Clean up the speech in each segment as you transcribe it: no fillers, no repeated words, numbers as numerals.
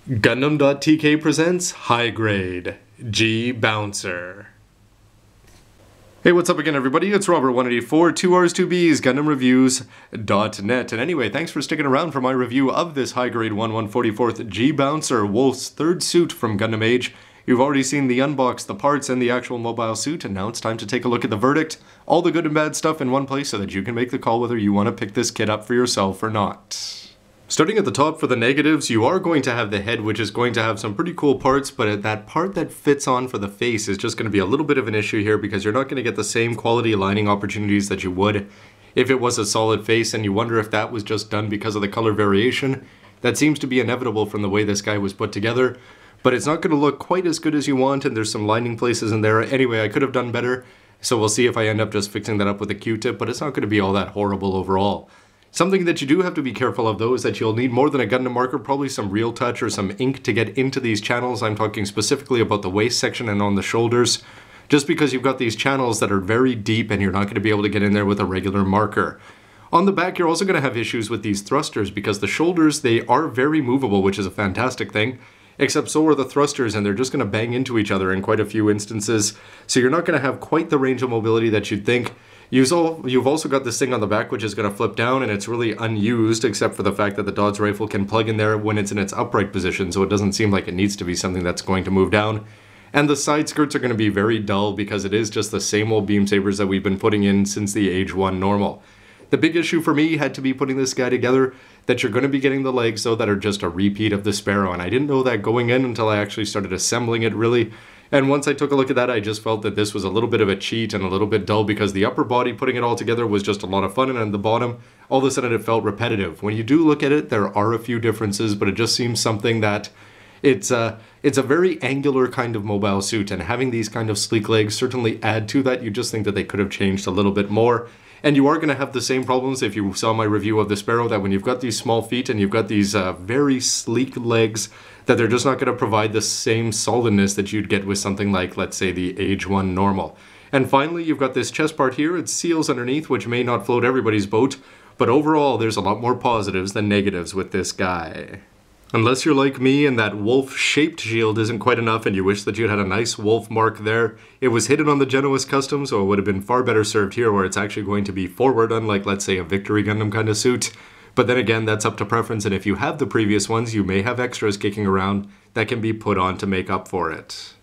Gundam.tk presents High Grade G Bouncer. Hey, what's up again, everybody? It's Robert184, 2Rs2Bs, GundamReviews.net. And anyway, thanks for sticking around for my review of this High Grade 1/144th G Bouncer, Wolf's third suit from Gundam Age. You've already seen the unbox, the parts, and the actual mobile suit, and now it's time to take a look at the verdict. All the good and bad stuff in one place so that you can make the call whether you want to pick this kit up for yourself or not. Starting at the top for the negatives, you are going to have the head, which is going to have some pretty cool parts, but that part that fits on for the face is just going to be a little bit of an issue here because you're not going to get the same quality aligning opportunities that you would if it was a solid face, and you wonder if that was just done because of the color variation. That seems to be inevitable from the way this guy was put together, but it's not going to look quite as good as you want, and there's some lining places in there. Anyway, I could have done better, so we'll see if I end up just fixing that up with a Q-tip, but it's not going to be all that horrible overall. Something that you do have to be careful of, though, is that you'll need more than a Gundam marker, probably some Real Touch or some ink to get into these channels. I'm talking specifically about the waist section and on the shoulders, just because you've got these channels that are very deep and you're not going to be able to get in there with a regular marker. On the back, you're also going to have issues with these thrusters because the shoulders, they are very movable, which is a fantastic thing, except so are the thrusters, and they're just going to bang into each other in quite a few instances, so you're not going to have quite the range of mobility that you'd think. You've also got this thing on the back which is going to flip down, and it's really unused except for the fact that the Dodge rifle can plug in there when it's in its upright position, so it doesn't seem like it needs to be something that's going to move down. And the side skirts are going to be very dull because it is just the same old beam sabers that we've been putting in since the Age 1 normal. The big issue for me had to be putting this guy together, that you're going to be getting the legs though that are just a repeat of the Sparrow, and I didn't know that going in until I actually started assembling it really. And once I took a look at that, I just felt that this was a little bit of a cheat and a little bit dull because the upper body, putting it all together, was just a lot of fun, and at the bottom, all of a sudden it felt repetitive. When you do look at it, there are a few differences, but it just seems something that it's a very angular kind of mobile suit, and having these kind of sleek legs certainly add to that. You just think that they could have changed a little bit more. And you are going to have the same problems if you saw my review of the Sparrow, that when you've got these small feet and you've got these very sleek legs, that they're just not going to provide the same solidness that you'd get with something like, let's say, the Age 1 normal. And finally, you've got this chest part here. It's seals underneath, which may not float everybody's boat, but overall, there's a lot more positives than negatives with this guy. Unless you're like me and that wolf-shaped shield isn't quite enough and you wish that you'd had a nice wolf mark there, it was hidden on the Genoa's custom, so it would have been far better served here where it's actually going to be forward, unlike, let's say, a Victory Gundam kind of suit. But then again, that's up to preference, and if you have the previous ones, you may have extras kicking around that can be put on to make up for it.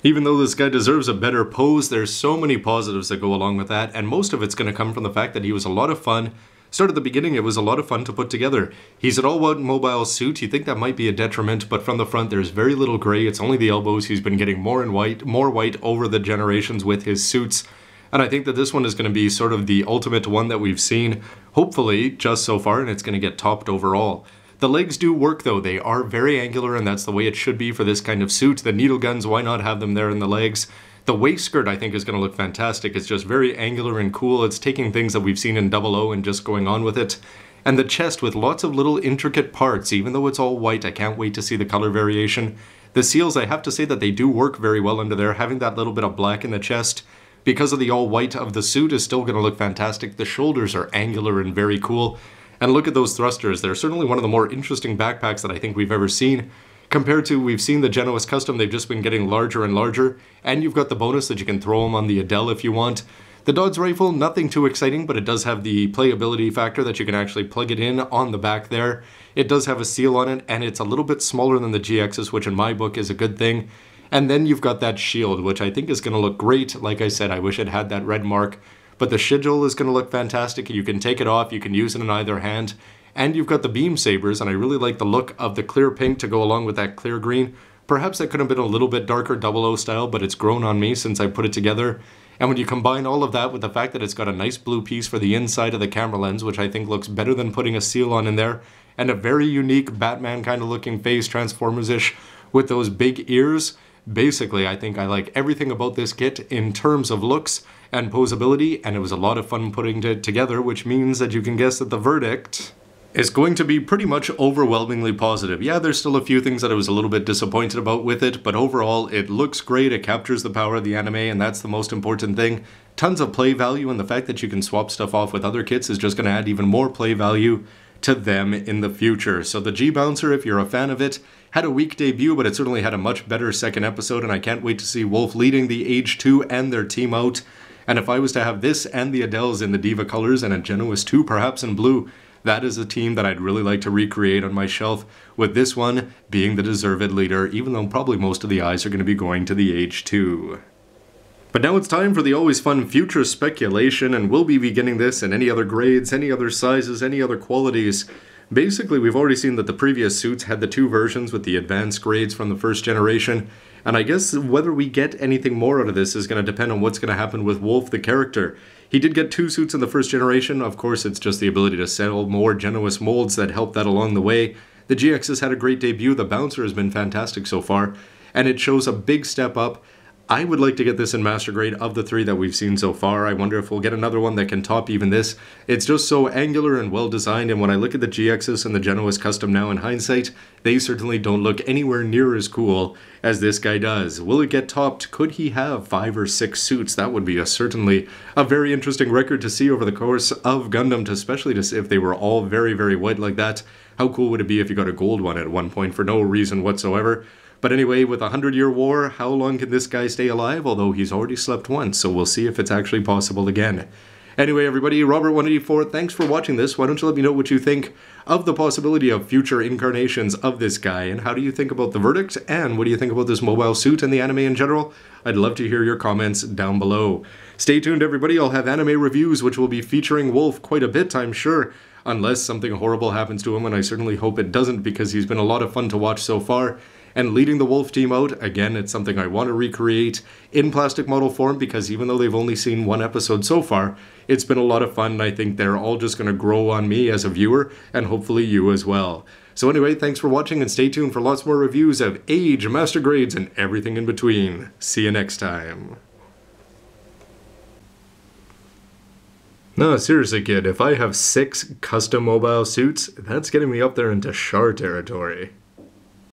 Even though this guy deserves a better pose, there's so many positives that go along with that, and most of it's going to come from the fact that he was a lot of fun. Start at the beginning, it was a lot of fun to put together. He's an all-white mobile suit. You think that might be a detriment, but from the front there's very little gray. It's only the elbows. He's been getting more white over the generations with his suits. And I think that this one is going to be sort of the ultimate one that we've seen, hopefully, just so far, and it's going to get topped overall. The legs do work though. They are very angular, and that's the way it should be for this kind of suit. The needle guns, why not have them there in the legs? The waist skirt, I think, is going to look fantastic. It's just very angular and cool. It's taking things that we've seen in 00 and just going on with it. And the chest with lots of little intricate parts. Even though it's all white, I can't wait to see the color variation. The seals, I have to say that they do work very well under there. Having that little bit of black in the chest, because of the all white of the suit, is still going to look fantastic. The shoulders are angular and very cool. And look at those thrusters. They're certainly one of the more interesting backpacks that I think we've ever seen. Compared to, we've seen the Genoa's custom, they've just been getting larger and larger, and you've got the bonus that you can throw them on the Adele if you want. The Dodge rifle, nothing too exciting, but it does have the playability factor that you can actually plug it in on the back there. It does have a seal on it, and it's a little bit smaller than the GX's, which in my book is a good thing. And then you've got that shield, which I think is going to look great. Like I said, I wish it had that red mark, but the sigil is going to look fantastic. You can take it off, you can use it in either hand. And you've got the beam sabers, and I really like the look of the clear pink to go along with that clear green. Perhaps that could have been a little bit darker 00 style, but it's grown on me since I put it together. And when you combine all of that with the fact that it's got a nice blue piece for the inside of the camera lens, which I think looks better than putting a seal on in there, and a very unique Batman kind of looking face, Transformers-ish, with those big ears, basically I think I like everything about this kit in terms of looks and posability, and it was a lot of fun putting it together, which means that you can guess that the verdict is going to be pretty much overwhelmingly positive. Yeah, there's still a few things that I was a little bit disappointed about with it, but overall it looks great, it captures the power of the anime, and that's the most important thing. Tons of play value, and the fact that you can swap stuff off with other kits is just going to add even more play value to them in the future. So the G-Bouncer, if you're a fan of it, had a weak debut, but it certainly had a much better second episode, and I can't wait to see Wolf leading the Age 2 and their team out. And if I was to have this and the Adels in the Diva colors and a Genoese 2 perhaps in blue, that is a team that I'd really like to recreate on my shelf, with this one being the deserved leader, even though probably most of the eyes are going to be going to the Age 2. But now it's time for the always fun future speculation, and we'll be beginning this in any other grades, any other sizes, any other qualities. Basically, we've already seen that the previous suits had the 2 versions with the advanced grades from the first generation, and I guess whether we get anything more out of this is going to depend on what's going to happen with Wolf the character. He did get 2 suits in the first generation. Of course, it's just the ability to sell more Genoese molds that helped that along the way. The GX has had a great debut, the Bouncer has been fantastic so far, and it shows a big step up. I would like to get this in Master Grade of the 3 that we've seen so far. I wonder if we'll get another one that can top even this. It's just so angular and well designed, and when I look at the GXs and the Genoese Custom now in hindsight, they certainly don't look anywhere near as cool as this guy does. Will it get topped? Could he have 5 or 6 suits? That would be certainly a very interesting record to see over the course of Gundam, especially to see if they were all very, very white like that. How cool would it be if you got a gold one at one point for no reason whatsoever? But anyway, with a 100-year war, how long can this guy stay alive? Although he's already slept once, so we'll see if it's actually possible again. Anyway, everybody, Robert184, thanks for watching this. Why don't you let me know what you think of the possibility of future incarnations of this guy, and how do you think about the verdict, and what do you think about this mobile suit and the anime in general? I'd love to hear your comments down below. Stay tuned, everybody. I'll have anime reviews, which will be featuring Wolf quite a bit, I'm sure, unless something horrible happens to him, and I certainly hope it doesn't, because he's been a lot of fun to watch so far. And leading the Wolf team out, again, it's something I want to recreate in plastic model form, because even though they've only seen 1 episode so far, it's been a lot of fun, and I think they're all just going to grow on me as a viewer, and hopefully you as well. So anyway, thanks for watching, and stay tuned for lots more reviews of Age, Master Grades, and everything in between. See you next time. No, seriously, kid, if I have 6 custom mobile suits, that's getting me up there into Char territory.